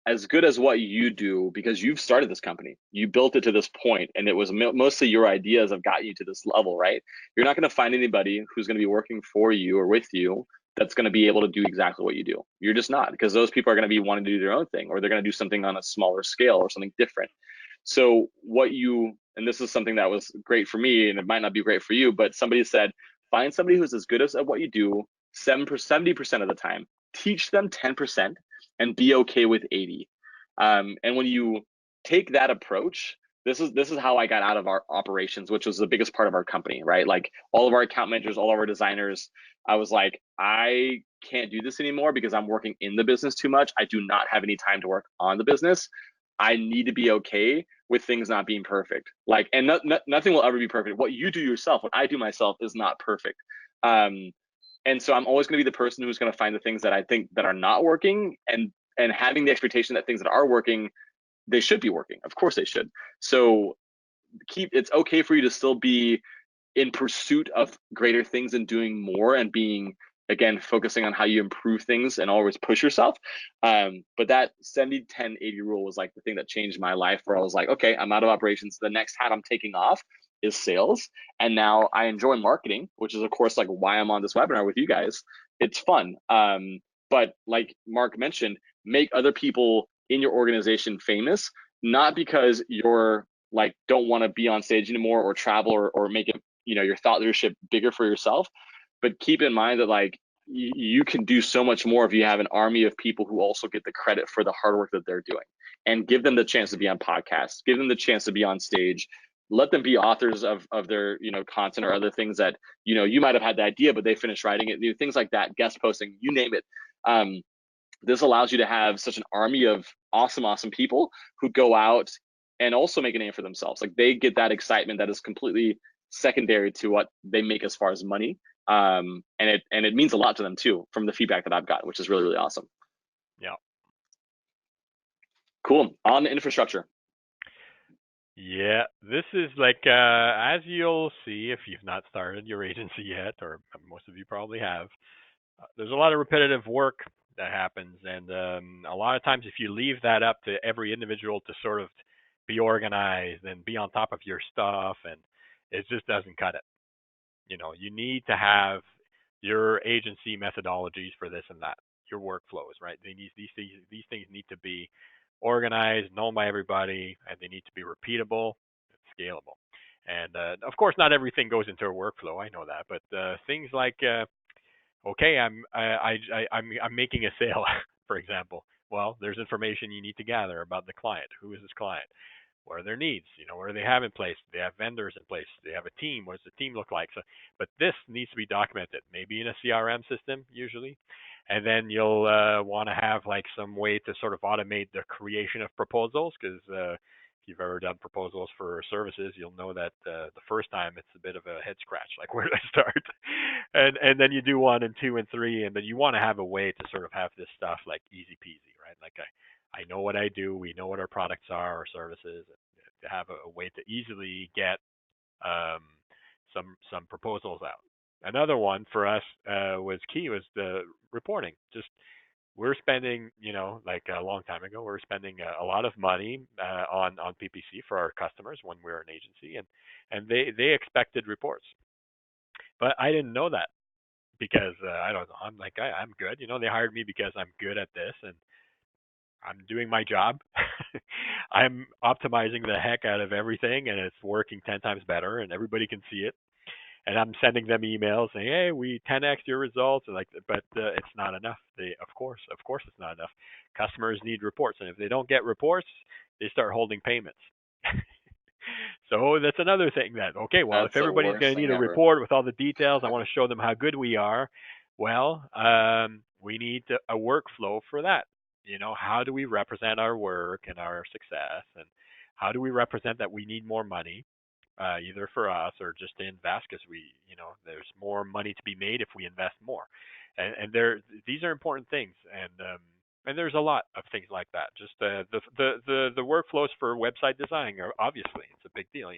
as good as what you do because you've started this company. You built it to this point, and it was mostly your ideas have got you to this level, right? You're not going to find anybody who's going to be working for you or with you that's going to be able to do exactly what you do. You're just not, because those people are going to be wanting to do their own thing, or they're going to do something on a smaller scale or something different. So and this is something that was great for me, and it might not be great for you, but somebody said, find somebody who's as good as at what you do 70% of the time, teach them 10%, and be okay with 80. And when you take that approach, this is how I got out of our operations, which was the biggest part of our company, right? Like all of our account managers, all of our designers, I was like, I can't do this anymore because I'm working in the business too much. I do not have any time to work on the business. I need to be okay with things not being perfect. Like, and nothing will ever be perfect. What you do yourself, what I do myself, is not perfect. Um, and so I'm always going to be the person who's going to find the things that I think that are not working, and having the expectation that things that are working, they should be working. Of course they should. So it's okay for you to still be in pursuit of greater things and doing more, and being, again, focusing on how you improve things and always push yourself. But that 70-10-80 rule was like the thing that changed my life, where I was like, okay, I'm out of operations. The next hat I'm taking off is sales. And now I enjoy marketing, which is of course like why I'm on this webinar with you guys. It's fun. But like Mark mentioned, make other people in your organization famous, not because you're like don't want to be on stage anymore or travel, or make it, your thought leadership bigger for yourself, but keep in mind that like you can do so much more if you have an army of people who also get the credit for the hard work that they're doing, and give them the chance to be on podcasts, give them the chance to be on stage, let them be authors of their content, or other things that you might have had the idea but they finished writing it, things like that, guest posting, you name it. This allows you to have such an army of awesome people who go out and also make a name for themselves. Like they get that excitement that is completely secondary to what they make as far as money. And it means a lot to them too, from the feedback that I've gotten, which is really awesome. Yeah. Cool. On the infrastructure. Yeah, this is like as you'll see if you've not started your agency yet, or most of you probably have. There's a lot of repetitive work that happens, and a lot of times if you leave that up to every individual to sort of be organized and be on top of your stuff, and it just doesn't cut it. You need to have your agency methodologies for this and that, your workflows, right? These things need to be organized, known by everybody, and they need to be repeatable and scalable. And of course, not everything goes into a workflow. I know that, but things like okay, I'm making a sale, for example. Well, there's information you need to gather about the client. Who is this client? What are their needs? What do they have in place? Do they have vendors in place? Do they have a team? What does the team look like? So, but this needs to be documented, maybe in a CRM system usually, and then you'll want to have like some way to sort of automate the creation of proposals, because if you've ever done proposals for services, you'll know that the first time it's a bit of a head scratch, like where do I start? And then you do 1 and 2 and 3, and then you want to have a way to sort of have this stuff like easy peasy, right? Like I know what I do. We know what our products are, our services, to have a way to easily get um, some proposals out. Another one for us was key was the reporting. Just we're spending, like a long time ago, we are spending a lot of money on PPC for our customers when we were an agency, and they expected reports, but I didn't know that because I don't know. I'm like I'm good. They hired me because I'm good at this, and I'm doing my job. I'm optimizing the heck out of everything, and it's working 10 times better, and everybody can see it. And I'm sending them emails saying, "Hey, we 10x your results," and like, but it's not enough. Of course, it's not enough. Customers need reports, and if they don't get reports, they start holding payments. So that's another thing that, okay, well, if That's the everybody's worst going to thing need a ever. report with all the details, I want to show them how good we are. Well, we need a workflow for that. How do we represent our work and our success, and how do we represent that we need more money, either for us or just to invest, because there's more money to be made if we invest more. And these are important things, and there's a lot of things like that. Just the workflows for website design are obviously it's a big deal.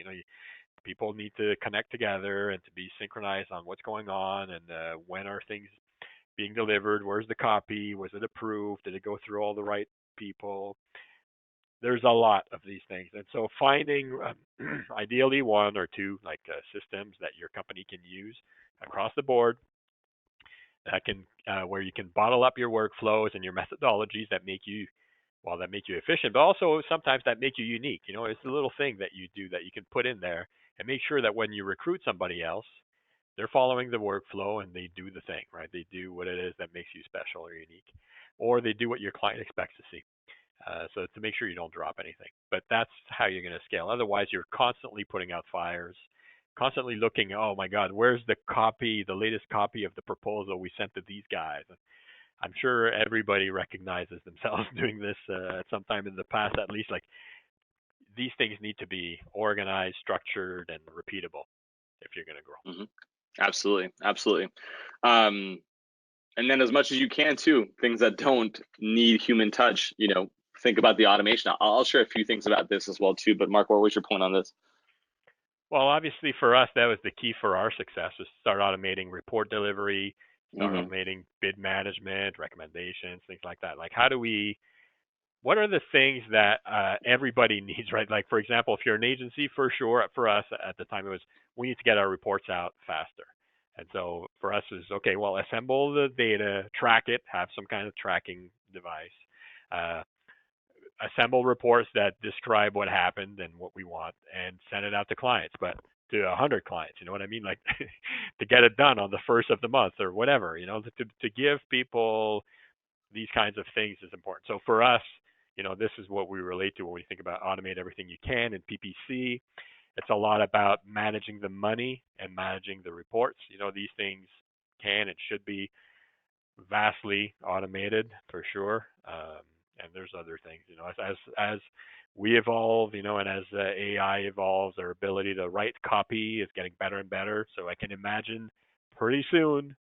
People need to connect together and to be synchronized on what's going on, and when are things being delivered, where's the copy, was it approved, did it go through all the right people. There's a lot of these things, and so finding ideally 1 or 2 like systems that your company can use across the board, that can where you can bottle up your workflows and your methodologies that make you efficient, but also sometimes that make you unique. It's a little thing that you do that you can put in there and make sure that when you recruit somebody else, they're following the workflow and they do the thing, right? They do what it is that makes you special or unique, or they do what your client expects to see. So to make sure you don't drop anything. But that's how you're going to scale. Otherwise, you're constantly putting out fires, constantly looking, oh my God, where's the copy, the latest copy of the proposal we sent to these guys? I'm sure everybody recognizes themselves doing this at some time in the past, at least. Like these things need to be organized, structured, and repeatable if you're going to grow. Mm-hmm. Absolutely, absolutely. And then as much as you can too, things that don't need human touch, think about the automation. I'll share a few things about this as well too. But Mark, what was your point on this? Well, obviously for us, that was the key for our success was start automating report delivery, start Mm-hmm. automating bid management, recommendations, things like that. Like what are the things that everybody needs, right? Like for example, if you're an agency, for sure, for us at the time, it was we need to get our reports out faster. And so for us is okay, well, assemble the data, track it, have some kind of tracking device. Uh, Assemble reports that describe what happened and what we want and send it out to clients, but to 100 clients, you know what I mean? Like to get it done on the first of the month or whatever, to give people these kinds of things is important. So for us, this is what we relate to when we think about automate everything you can in PPC. It's a lot about managing the money and managing the reports. These things can and should be vastly automated for sure. And there's other things, as we evolve, and as AI evolves, our ability to write copy is getting better and better. So I can imagine pretty soon,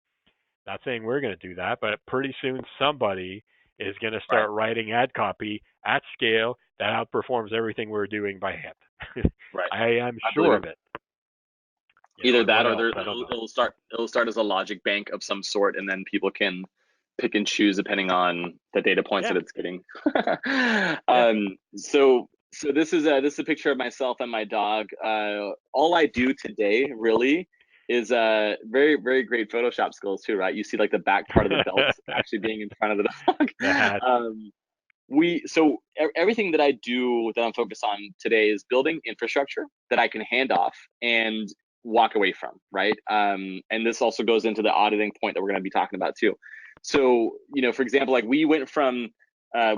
not saying we're going to do that, but pretty soon somebody is going to Right. start writing ad copy at scale that outperforms everything we're doing by hand. Right. I am I believe sure it. of it. Either And that what or else? I don't know. it'll start as a logic bank of some sort, and then people can pick and choose depending on the data points Yeah, that it's getting. yeah. So this is a picture of myself and my dog. All I do today really is very very great Photoshop skills too, right? You see like the back part of the belt actually being in front of the The dog. hat. Everything that I do that I'm focused on today is building infrastructure that I can hand off and walk away from, right? And this also goes into the auditing point that we're going to be talking about too. So, for example, like we went from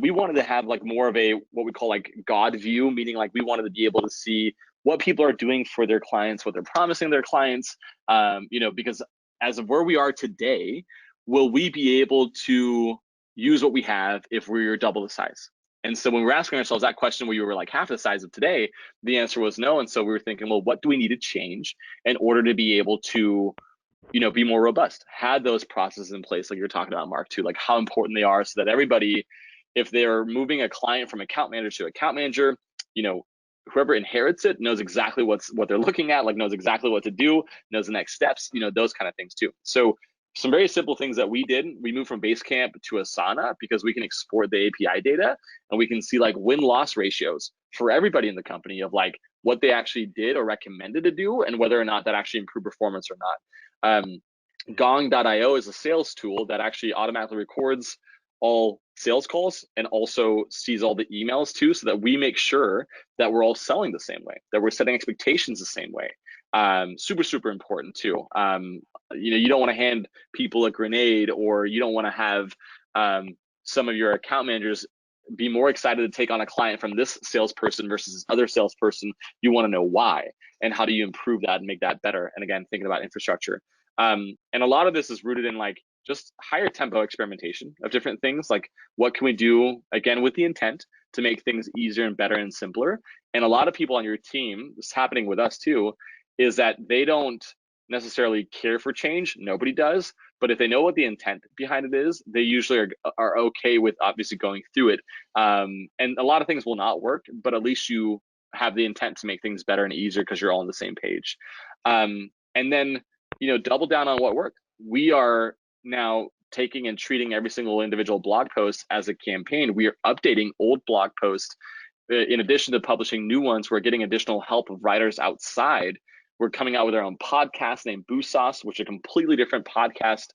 we wanted to have like more of a what we call like God view, meaning like we wanted to be able to see what people are doing for their clients, what they're promising their clients, because as of where we are today, will we be able to use what we have if we were double the size? And so when we were asking ourselves that question, we were like half the size of today, the answer was no. And so we were thinking, well, what do we need to change in order to be able to, be more robust? Had those processes in place, like you're talking about, Mark, too, like how important they are, so that everybody, if they're moving a client from account manager to account manager, whoever inherits it knows exactly what they're looking at, like knows exactly what to do, knows the next steps, those kind of things too. So some very simple things that we did, we moved from Basecamp to Asana because we can export the API data and we can see like win-loss ratios for everybody in the company of like what they actually did or recommended to do and whether or not that actually improved performance or not. Gong.io is a sales tool that actually automatically records all sales calls and also sees all the emails too, so that we make sure that we're all selling the same way, that we're setting expectations the same way. Super, super important too. You don't want to hand people a grenade, or you don't want to have some of your account managers be more excited to take on a client from this salesperson versus this other salesperson. You want to know why, and how do you improve that and make that better? And again, thinking about infrastructure. And a lot of this is rooted in like just higher tempo experimentation of different things. Like what can we do, again, with the intent to make things easier and better and simpler. And a lot of people on your team, this is happening with us too, is that they don't necessarily care for change. Nobody does. But if they know what the intent behind it is, they usually are okay with obviously going through it. And a lot of things will not work, but at least you have the intent to make things better and easier because you're all on the same page. And then, double down on what worked. We are now taking and treating every single individual blog post as a campaign. We are updating old blog posts. In addition to publishing new ones, we're getting additional help of writers outside. We're coming out with our own podcast named Boost Sauce, which is a completely different podcast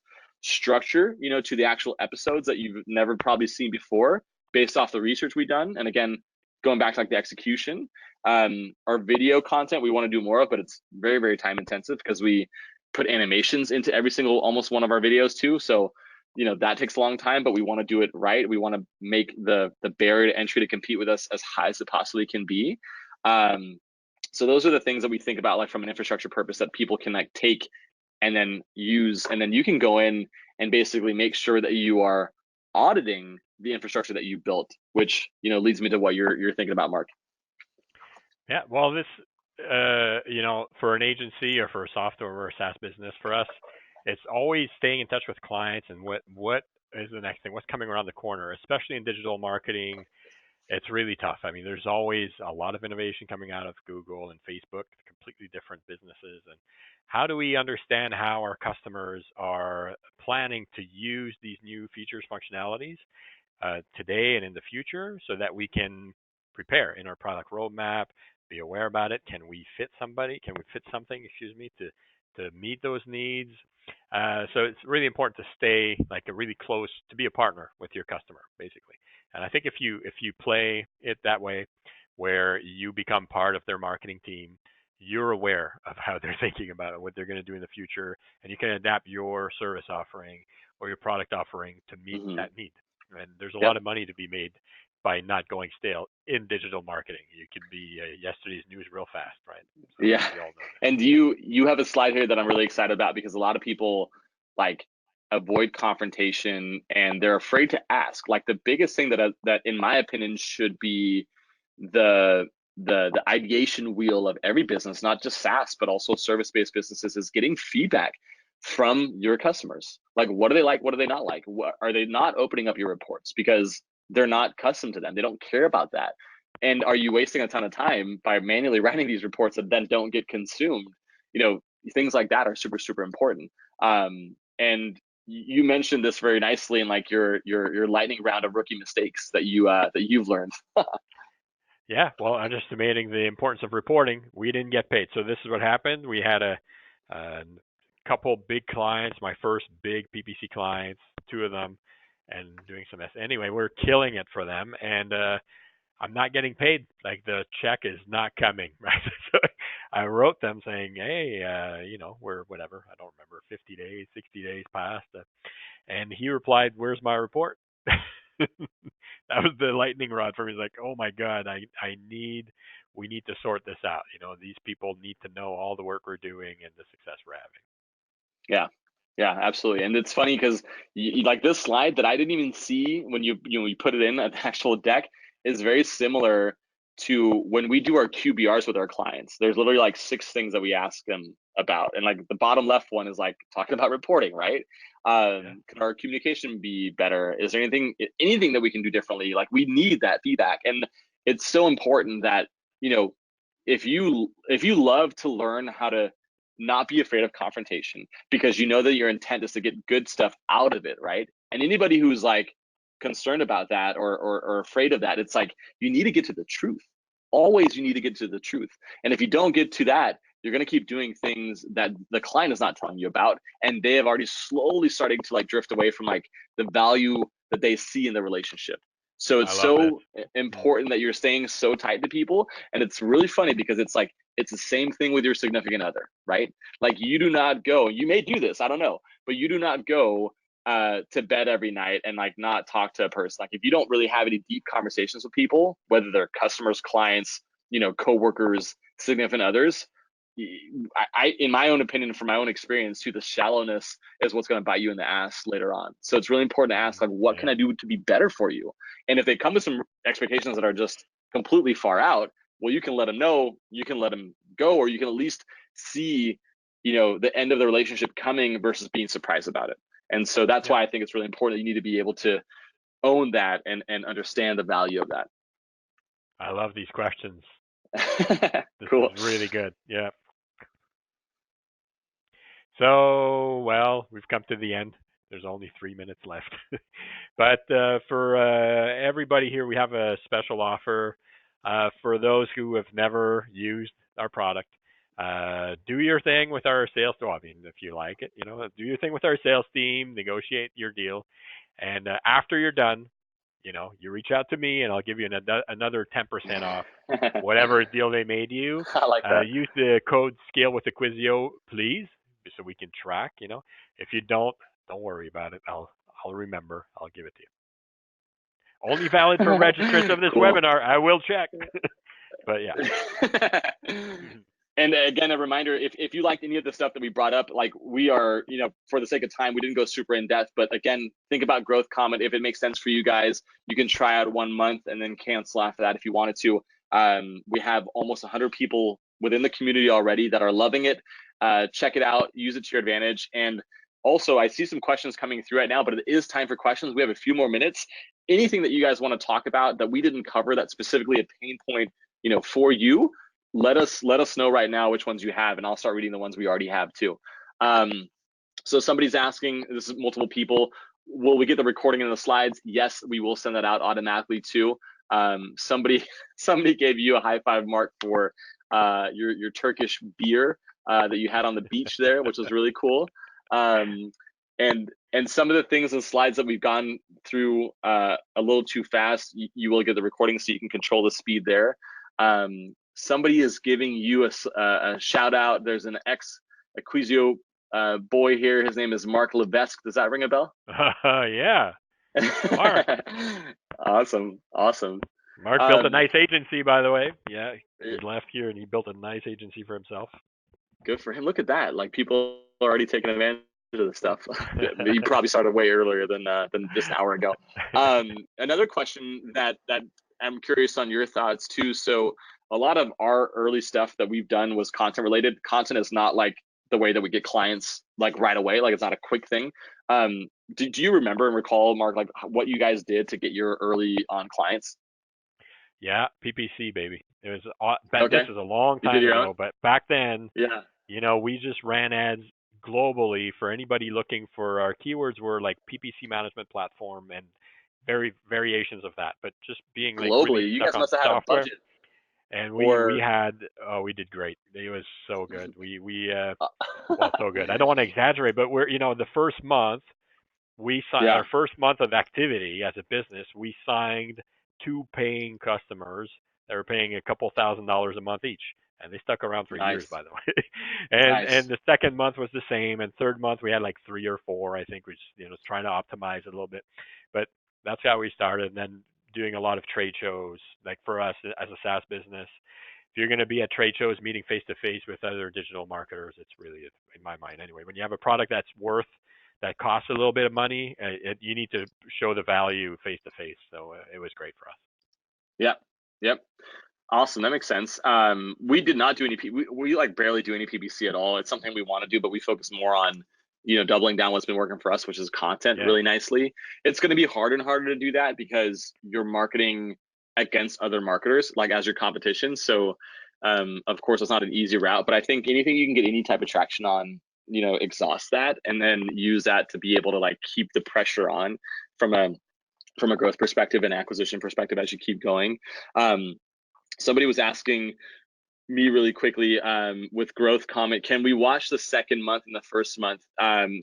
structure, to the actual episodes that you've never probably seen before, based off the research we've done. And again, going back to like the execution, our video content we want to do more of, but it's very, very time intensive because we put animations into every single almost one of our videos too. So that takes a long time, but we want to do it right. We want to make the barrier to entry to compete with us as high as it possibly can be. So those are the things that we think about, like from an infrastructure purpose, that people can like take and then use, and then you can go in and basically make sure that you are auditing the infrastructure that you built, which leads me to what you're thinking about, Mark. Yeah, well, this, for an agency or for a software or a SaaS business, for us, it's always staying in touch with clients and what is the next thing, what's coming around the corner, especially in digital marketing. It's really tough. I mean, there's always a lot of innovation coming out of Google and Facebook, completely different businesses. And how do we understand how our customers are planning to use these new features, functionalities today and in the future so that we can prepare in our product roadmap, be aware about it. Can we fit something, to meet those needs? So it's really important to stay like a really close, to be a partner with your customer, basically. And I think if you play it that way, where you become part of their marketing team, you're aware of how they're thinking about it, what they're going to do in the future, and you can adapt your service offering or your product offering to meet Mm-hmm. that need. And there's a Yep. lot of money to be made by not going stale in digital marketing. You can be yesterday's news real fast, right? So Yeah. we all know this. And you have a slide here that I'm really excited about, because a lot of people like avoid confrontation and they're afraid to ask. Like the biggest thing that in my opinion should be the the ideation wheel of every business, not just SaaS but also service-based businesses, is getting feedback from your customers. Like, what do they like? What do they not like? What are they not opening up your reports because they're not accustomed to them? They don't care about that. And are you wasting a ton of time by manually writing these reports that then don't get consumed? Things like that are super, super important. And you mentioned this very nicely in like your lightning round of rookie mistakes that you've learned. Yeah, well, underestimating the importance of reporting, we didn't get paid. So this is what happened. We had a couple big clients, my first big PPC clients, two of them, and doing some S. Anyway, we're killing it for them, and I'm not getting paid. Like the check is not coming, right? So I wrote them saying, hey, we're whatever. I don't remember, 50 days, 60 days past. And he replied, where's my report? That was the lightning rod for me. He's like, oh my God, we need to sort this out. These people need to know all the work we're doing and the success we're having. Yeah. Yeah, absolutely. And it's funny because like this slide that I didn't even see when you put it in at the actual deck is very similar to when we do our QBRs with our clients. There's literally like 6 things that we ask them about. And like the bottom left one is like talking about reporting, right? Yeah. Could our communication be better? Is there anything that we can do differently? Like we need that feedback. And it's so important that, if you love to learn how to not be afraid of confrontation, because you know that your intent is to get good stuff out of it, right? And anybody who's like concerned about that or afraid of that, it's like you need to get to the truth. Always, you need to get to the truth. And if you don't get to that, you're going to keep doing things that the client is not telling you about, and they have already slowly starting to like drift away from like the value that they see in the relationship. So I it's love this. so important that you're staying so tight to people. And it's really funny because it's like it's the same thing with your significant other, right? Like you do not go, you may do this, I don't know, but you do not go to bed every night and like not talk to a person. Like if you don't really have any deep conversations with people, whether they're customers, clients, coworkers, significant others, in my own opinion, from my own experience, too, the shallowness is what's going to bite you in the ass later on. So it's really important to ask, like, what can Yeah. I do to be better for you? And if they come with some expectations that are just completely far out, well, you can let them know, you can let them go, or you can at least see, the end of the relationship coming versus being surprised about it. And so that's Yeah. why I think it's really important that you need to be able to own that and understand the value of I love these questions. that. This Cool. is really good. Yeah. So, well, we've come to the end. There's only 3 minutes left. But for everybody here, we have a special offer for those who have never used our product. Do your thing with our sales team. I mean, if you like it, do your thing with our sales team, negotiate your deal. And after you're done, you reach out to me and I'll give you another 10% off whatever deal they made you. I like that. Use the code scale with Acquisio, please, so we can track. If you don't worry about it. I'll I'll remember. I'll give it to you. Only valid for registrants of this Cool. webinar. I will check. But yeah. And again, a reminder, if you liked any of the stuff that we brought up, like we are, for the sake of time, we didn't go super in depth, but again, think about Growth Comet. If it makes sense for you guys, you can try out 1 month and then cancel after that if you wanted to. We have almost 100 people within the community already that are loving it. Check it out, use it to your advantage. And also, I see some questions coming through right now, but it is time for questions. We have a few more minutes. Anything that you guys want to talk about that we didn't cover that's specifically a pain point, for you, let us know right now which ones you have, and I'll start reading the ones we already have too. So somebody's asking, this is multiple people, will we get the recording and the slides? Yes, we will send that out automatically too. Somebody gave you a high five, Mark, for your Turkish beer that you had on the beach there, which was really cool. And some of the things and slides that we've gone through a little too fast, you will get the recording so you can control the speed there. Somebody is giving you a shout out. There's an ex-Acquisio boy here. His name is Mark Levesque. Does that ring a bell? Yeah. Mark. Awesome. Mark built a nice agency, by the way. Yeah, he left here and he built a nice agency for himself. Good for him. Look at that. Like, people are already taking advantage of this stuff. He probably started way earlier than just an hour ago. Another question that I'm curious on your thoughts too. So a lot of our early stuff that we've done was content related. Content is not like the way that we get clients like right away. Like, it's not a quick thing. Do you remember and recall, Mark, like what you guys did to get your early on clients? Yeah, PPC, baby. It was Okay. This was a long time ago, but back then, yeah, we just ran ads globally for anybody looking for our keywords were like PPC management platform and variations of that, but just being like globally, really you stuck guys on must have had a software. budget. And we Or had we did great. It was so good. We well, so good. I don't want to exaggerate, but we're the first month we signed yeah, our first month of activity as a business. We signed 2 paying customers that were paying a couple $1,000s a month each, and they stuck around for years, nice, by the way. and nice. the second month was the same, and third month we had like 3 or 4. I think we just trying to optimize it a little bit, but that's how we started. And then doing a lot of trade shows, like for us as a SaaS business. If you're going to be at trade shows, meeting face to face with other digital marketers, it's really, in my mind anyway, when you have a product that costs a little bit of money, you need to show the value face to face. So it was great for us. Yep. Awesome. That makes sense. We did not do any, we like barely do any PPC at all. It's something we want to do, but we focus more on, doubling down what's been working for us, which is content really nicely. It's going to be harder and harder to do that because you're marketing against other marketers, like as your competition. So, of course, it's not an easy route, but I think anything you can get any type of traction on, exhaust that and then use that to be able to like keep the pressure on from a growth perspective and acquisition perspective as you keep going. Somebody was asking me really quickly with Growth Comet, can we watch the second month and the first month?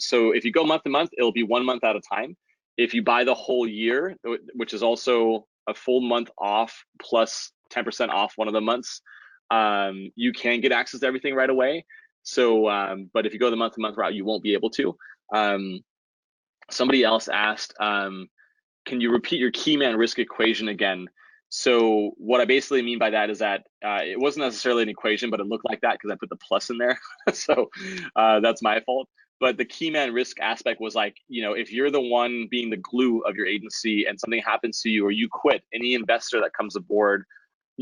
So if you go month to month, it'll be 1 month at a time. If you buy the whole year, which is also a full month off plus 10% off one of the months, you can get access to everything right away. So, but if you go the month to month route, you won't be able to. Somebody else asked, can you repeat your key man risk equation again? So what I basically mean by that is that it wasn't necessarily an equation, but it looked like that because I put the plus in there. So that's my fault. But the key man risk aspect was like, if you're the one being the glue of your agency and something happens to you or you quit, any investor that comes aboard,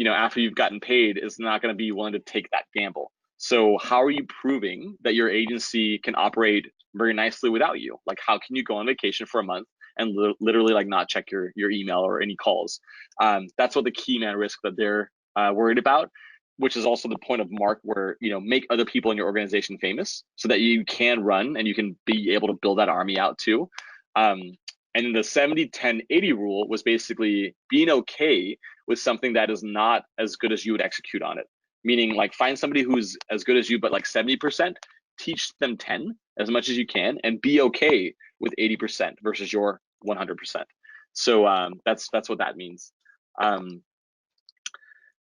after you've gotten paid is not going to be willing to take that gamble. So how are you proving that your agency can operate very nicely without you? Like, how can you go on vacation for a month and literally like not check your email or any calls? That's what the key man risk that they're worried about, which is also the point of Mark, where make other people in your organization famous so that you can run and you can be able to build that army out too. And the 70-10-80 rule was basically being okay with something that is not as good as you would execute on it. Meaning, like, find somebody who's as good as you, but like 70%, teach them 10 as much as you can, and be okay with 80% versus your 100%. So that's what that means.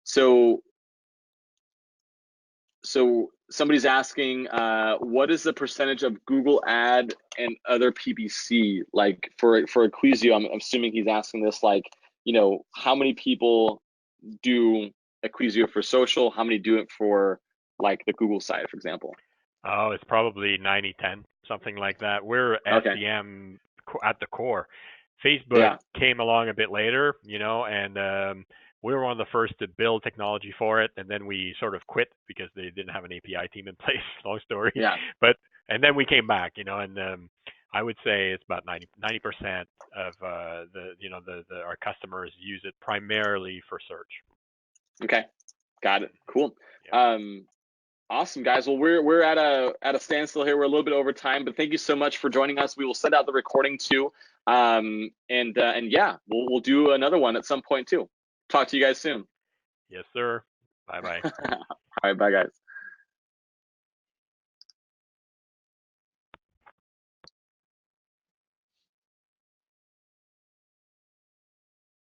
So somebody's asking, what is the percentage of Google Ad and other PPC? Like for Acquisio, I'm assuming he's asking this, like, how many people do Acquisio for social? How many do it for like the Google side, for example? Oh, it's probably 90-10, something like that. We're Okay. SEM at the core. Facebook Yeah. came along a bit later, and we were one of the first to build technology for it, and then we sort of quit because they didn't have an API team in place. Long story, Yeah. but and then we came back, and I would say it's about 90% of the our customers use it primarily for search. Okay. Got it. Cool. Yeah. Awesome, guys. Well, we're at a standstill here. We're a little bit over time, but thank you so much for joining us. We will send out the recording too, and yeah, we'll do another one at some point too. Talk to you guys soon. Yes, sir. Bye bye. All right, bye, guys.